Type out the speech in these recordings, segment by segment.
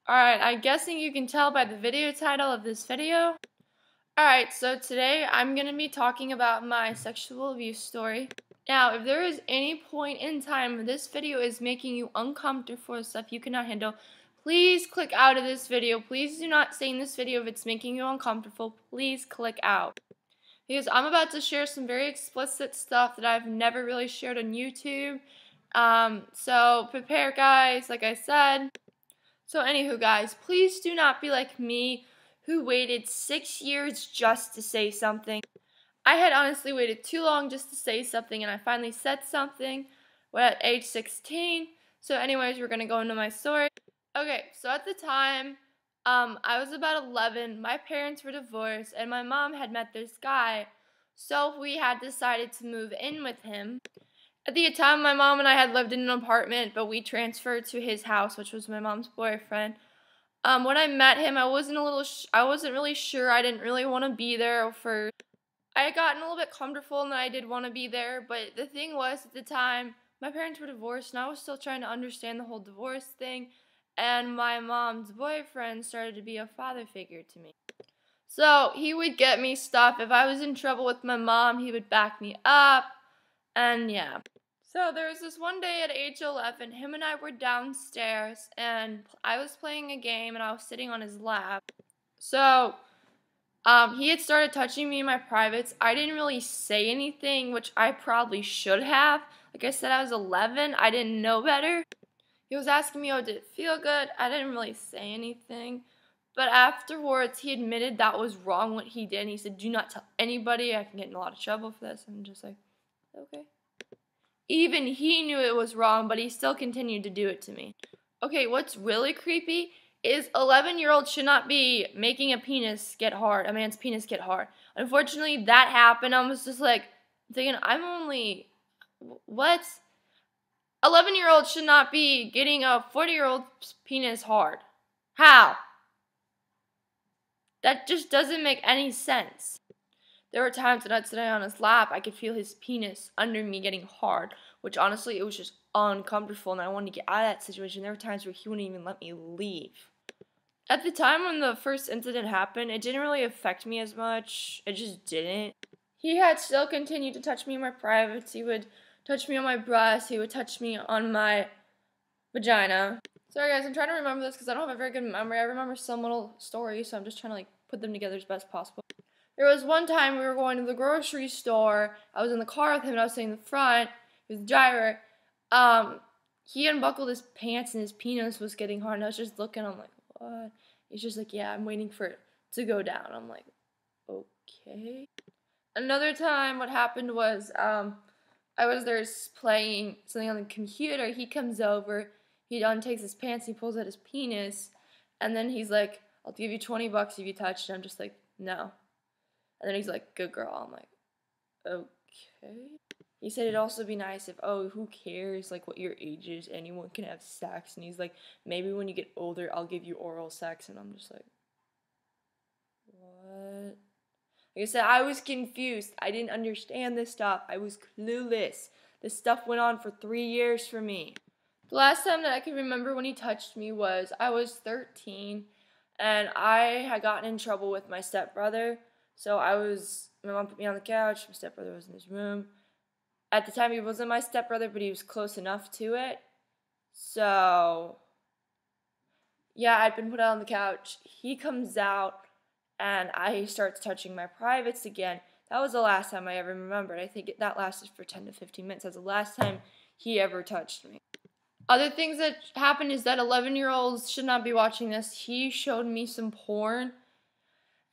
Alright, I'm guessing you can tell by the video title of this video. Alright, so today I'm going to be talking about my sexual abuse story. Now, if there is any point in time this video is making you uncomfortable or stuff you cannot handle, please click out of this video. Please do not stay in this video if it's making you uncomfortable. Please click out. Because I'm about to share some very explicit stuff that I've never really shared on YouTube. So prepare, guys, like I said. So anywho, guys, please do not be like me, who waited 6 years just to say something. I had honestly waited too long just to say something, and I finally said something at age 16. So anyways, we're going to go into my story. Okay, so at the time, I was about 11. My parents were divorced, and my mom had met this guy. So we had decided to move in with him. At the time, my mom and I had lived in an apartment, but we transferred to his house, which was my mom's boyfriend. When I met him, I wasn't really sure. I didn't really want to be there I had gotten a little bit comfortable and I did want to be there, but the thing was, at the time, my parents were divorced and I was still trying to understand the whole divorce thing, and my mom's boyfriend started to be a father figure to me. So he would get me stuff. If I was in trouble with my mom, he would back me up, and yeah. So there was this one day at age 11, him and I were downstairs, and I was playing a game, and I was sitting on his lap. So, he had started touching me in my privates. I didn't really say anything, which I probably should have. Like I said, I was 11. I didn't know better. He was asking me, oh, did it feel good? I didn't really say anything. But afterwards, he admitted that was wrong what he did. And he said, do not tell anybody. I can get in a lot of trouble for this. And I'm just like, okay. Even he knew it was wrong, but he still continued to do it to me. Okay, what's really creepy is 11-year-olds should not be making a man's penis get hard. Unfortunately, that happened. I was just like thinking, what? 11-year-olds should not be getting a 40-year-old's penis hard. How? That just doesn't make any sense. There were times when I'd sit on his lap, I could feel his penis under me getting hard, which honestly, it was just uncomfortable, and I wanted to get out of that situation. There were times where he wouldn't even let me leave. At the time when the first incident happened, it didn't really affect me as much. It just didn't. He had still continued to touch me in my privates. He would touch me on my breast. He would touch me on my vagina. Sorry guys, I'm trying to remember this because I don't have a very good memory. I remember some little stories, so I'm just trying to put them together as best possible. There was one time we were going to the grocery store. I was in the car with him and I was sitting in the front. He was the driver. He unbuckled his pants and his penis was getting hard. And I was just looking. I'm like, what? He's just like, yeah, I'm waiting for it to go down. I'm like, okay. Another time what happened was I was there playing something on the computer. He comes over. He untakes his pants. He pulls out his penis. And then he's like, I'll give you $20 if you touch it. I'm just like, no. And then he's like, good girl. I'm like, okay. He said it'd also be nice if, oh, who cares, like, what your age is? Anyone can have sex. And he's like, maybe when you get older, I'll give you oral sex. And I'm just like, what? Like I said, I was confused. I didn't understand this stuff. I was clueless. This stuff went on for 3 years for me. The last time that I can remember when he touched me was I was 13. And I had gotten in trouble with my stepbrother. So my mom put me on the couch, my stepbrother was in his room. At the time, he wasn't my stepbrother, but he was close enough to it. So, yeah, I'd been put out on the couch. He comes out, and he starts touching my privates again. That was the last time I ever remembered. I think that lasted for 10 to 15 minutes. That's the last time he ever touched me. Other things that happened is that 11-year-olds should not be watching this. He showed me some porn.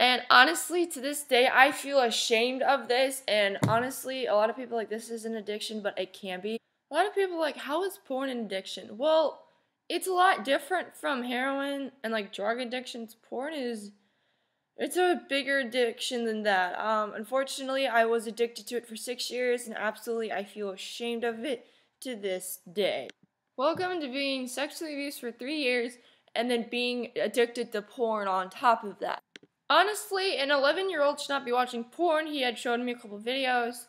And honestly, to this day, I feel ashamed of this. And honestly, a lot of people are like, this is an addiction, but it can be. A lot of people are like, how is porn an addiction? Well, it's a lot different from heroin and like drug addictions. It's a bigger addiction than that. Unfortunately, I was addicted to it for 6 years, and absolutely, I feel ashamed of it to this day. Welcome to being sexually abused for 3 years and then being addicted to porn on top of that. Honestly, an 11-year-old should not be watching porn. He had shown me a couple videos.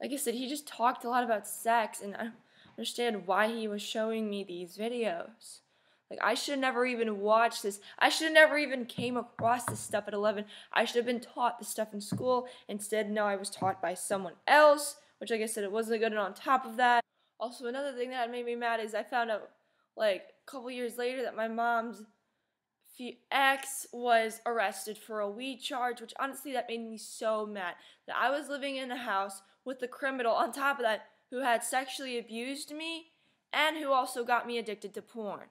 Like I said, he just talked a lot about sex, and I don't understand why he was showing me these videos. Like, I should never even watch this. I should never even came across this stuff at 11. I should have been taught this stuff in school. Instead, no, I was taught by someone else, which, like I said, it wasn't good. And on top of that, also another thing that made me mad is I found out, like, a couple years later that my mom's ex was arrested for a weed charge, which honestly, that made me so mad. That I was living in a house with a criminal on top of that who had sexually abused me and who also got me addicted to porn.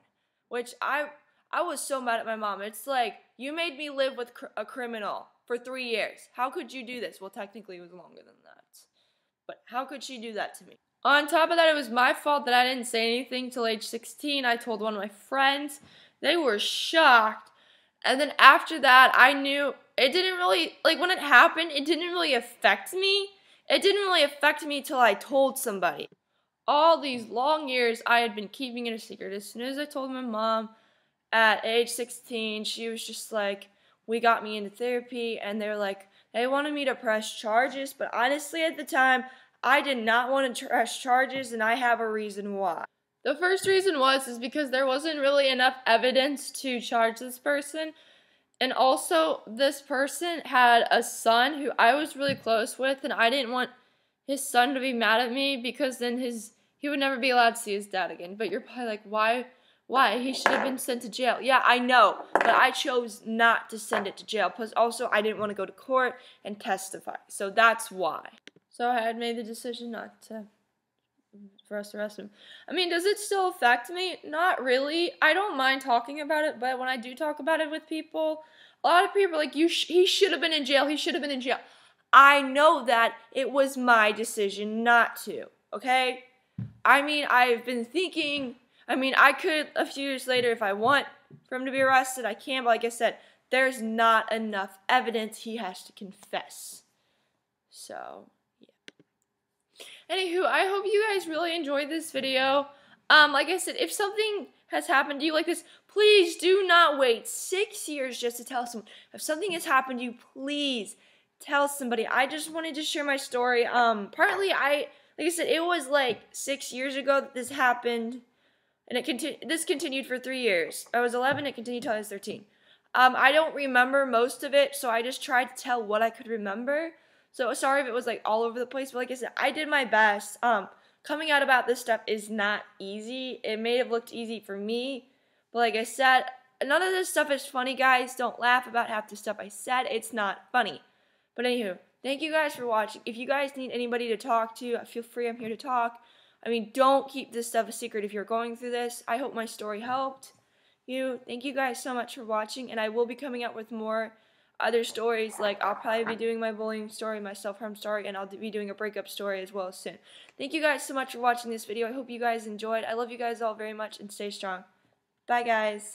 Which I was so mad at my mom. It's like, you made me live with a criminal for 3 years. How could you do this? Well, technically it was longer than that. But how could she do that to me? On top of that, it was my fault that I didn't say anything till age 16. I told one of my friends. They were shocked. And then after that, I knew it didn't really, like, when it happened, it didn't really affect me. It didn't really affect me till I told somebody. All these long years, I had been keeping it a secret. As soon as I told my mom at age 16, she was just like, we got me into therapy, and they're like, they wanted me to press charges, but honestly, at the time, I did not want to press charges, and I have a reason why. The first reason is because there wasn't really enough evidence to charge this person. And also, this person had a son who I was really close with, and I didn't want his son to be mad at me because then he would never be allowed to see his dad again. But you're probably like, why? Why? He should have been sent to jail. Yeah, I know, but I chose not to send it to jail. Plus, also, I didn't want to go to court and testify. So that's why. So I had made the decision not to, for us to arrest him. I mean, does it still affect me? Not really. I don't mind talking about it, but when I do talk about it with people, a lot of people are like, he should have been in jail. He should have been in jail. I know that it was my decision not to, okay? I mean, I've been thinking, I could, a few years later, if I want for him to be arrested, I can, but like I said, there's not enough evidence. He has to confess. So, yeah. Anywho, I hope you guys really enjoyed this video. Like I said, if something has happened to you like this, please do not wait 6 years just to tell someone. If something has happened to you, please tell somebody. I just wanted to share my story. Partly, like I said, it was like 6 years ago that this happened, and this continued for 3 years. I was 11, it continued till I was 13. I don't remember most of it, so I just tried to tell what I could remember. So sorry if it was like all over the place, but like I said, I did my best. Coming out about this stuff is not easy. It may have looked easy for me, but like I said, none of this stuff is funny, guys. Don't laugh about half the stuff I said. It's not funny. But anywho, thank you guys for watching. If you guys need anybody to talk to, feel free. I'm here to talk. Don't keep this stuff a secret if you're going through this. I hope my story helped you. Thank you guys so much for watching, and I will be coming out with more other stories. Like, I'll probably be doing my bullying story, my self-harm story, and I'll be doing a breakup story as well soon. Thank you guys so much for watching this video. I hope you guys enjoyed. I love you guys all very much, and stay strong. Bye, guys.